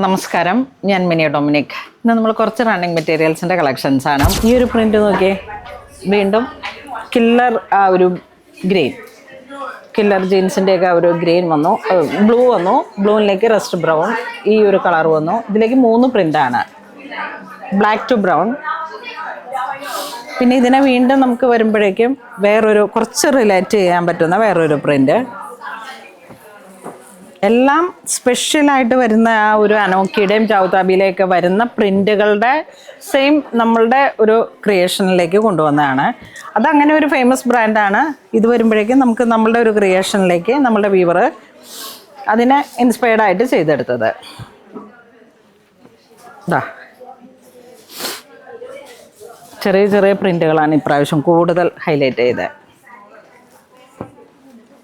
നമസ്കാരം, ഞാൻ mini Dominic. ഇന്ന് നമ്മൾ കുറച്ച് റണ്ണിങ് മെറ്റീരിയൽസിൻ്റെ കളക്ഷൻസ് ആണ്. ഈ ഒരു പ്രിൻ്റ് നോക്കിയേ, വീണ്ടും കില്ലർ ആ ഒരു ഗ്രീൻ, കില്ലർ ജീൻസിൻ്റെയൊക്കെ ഒരു ഗ്രീൻ വന്നു, ബ്ലൂ വന്നു, ബ്ലൂവിലേക്ക് റസ്റ്റ് ബ്രൗൺ, ഈ ഒരു കളർ വന്നു. ഇതിലേക്ക് 3 പ്രിൻ്റാണ്, ബ്ലാക്ക് ടു ബ്രൗൺ. പിന്നെ ഇതിനെ വീണ്ടും നമുക്ക് വരുമ്പോഴേക്കും വേറൊരു കുറച്ച് റിലേറ്റ് ചെയ്യാൻ പറ്റുന്ന വേറൊരു പ്രിൻ്റ്. എല്ലാം സ്പെഷ്യലായിട്ട് വരുന്ന ആ ഒരു അനോക്കിയുടെയും ചൗതാബിയിലെയൊക്കെ വരുന്ന പ്രിൻ്റുകളുടെ സെയിം നമ്മളുടെ ഒരു ക്രിയേഷനിലേക്ക് കൊണ്ടുവന്നതാണ്. അതങ്ങനെ ഒരു ഫേമസ് ബ്രാൻഡാണ്. ഇത് വരുമ്പോഴേക്കും നമുക്ക് നമ്മളുടെ ഒരു ക്രിയേഷനിലേക്ക് നമ്മളുടെ വീവർ അതിനെ ഇൻസ്പയർഡായിട്ട് ചെയ്തെടുത്തത്. ഇതാ ചെറിയ ചെറിയ പ്രിൻ്റുകളാണ് ഇപ്രാവശ്യം കൂടുതൽ ഹൈലൈറ്റ് ചെയ്തത്.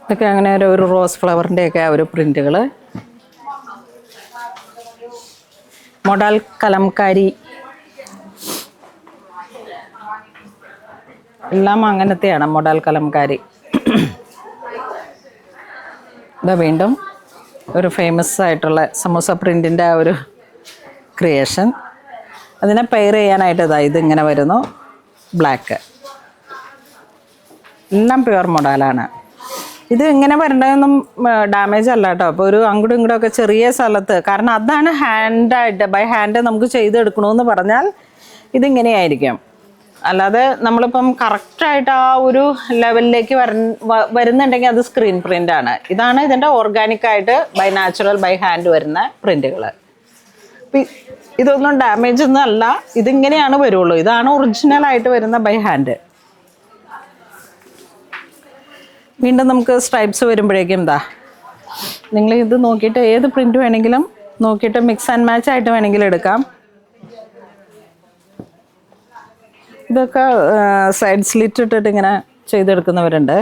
ഇതൊക്കെ അങ്ങനെ ഒരു റോസ് ഫ്ലവറിൻ്റെയൊക്കെ ഒരു പ്രിൻ്റുകൾ, മോഡൽ കലംകാരി, എല്ലാം അങ്ങനത്തെയാണ് മോഡൽ കലംകാരി. ഇത് വീണ്ടും ഒരു ഫേമസ് ആയിട്ടുള്ള സമൂസ പ്രിൻറ്റിൻ്റെ ആ ഒരു ക്രിയേഷൻ. അതിനെ പെയർ ചെയ്യാനായിട്ട് ഇതിങ്ങനെ വരുന്നു, ബ്ലാക്ക്. എല്ലാം പ്യുവർ മോഡലാണ്. ഇത് ഇങ്ങനെ വരേണ്ടതൊന്നും ഡാമേജ് അല്ല കേട്ടോ. അപ്പോൾ ഒരു അങ്ങോട്ടും ഇങ്ങോട്ടും ഒക്കെ ചെറിയ സ്ഥലത്ത്, കാരണം അതാണ് ഹാൻഡായിട്ട് ബൈ ഹാൻഡ് നമുക്ക് ചെയ്തെടുക്കണമെന്ന് പറഞ്ഞാൽ ഇതിങ്ങനെയായിരിക്കും. അല്ലാതെ നമ്മളിപ്പം കറക്റ്റായിട്ട് ആ ഒരു ലെവലിലേക്ക് വരുന്നുണ്ടെങ്കിൽ അത് സ്ക്രീൻ പ്രിൻ്റാണ്. ഇതാണ് ഇതിൻ്റെ ഓർഗാനിക്കായിട്ട് ബൈ നാച്ചുറൽ ബൈ ഹാൻഡ് വരുന്ന പ്രിൻ്റുകൾ. ഇതൊന്നും ഡാമേജ് ഒന്നും അല്ല, ഇതിങ്ങനെയാണ് വരുള്ളൂ. ഇതാണ് ഒറിജിനലായിട്ട് വരുന്ന ബൈ ഹാൻഡ്. വീണ്ടും നമുക്ക് സ്ട്രൈപ്സ് വരുമ്പോഴേക്കും നിങ്ങൾ ഇത് നോക്കിയിട്ട് ഏത് പ്രിൻ്റ് വേണമെങ്കിലും നോക്കിയിട്ട് മിക്സ് ആൻഡ് മാച്ച് ആയിട്ട് വേണമെങ്കിലും എടുക്കാം. ഇതൊക്കെ സൈഡ് സ്ലിറ്റ് ഇട്ടിട്ട് ഇങ്ങനെ ചെയ്തെടുക്കുന്നവരുണ്ട്.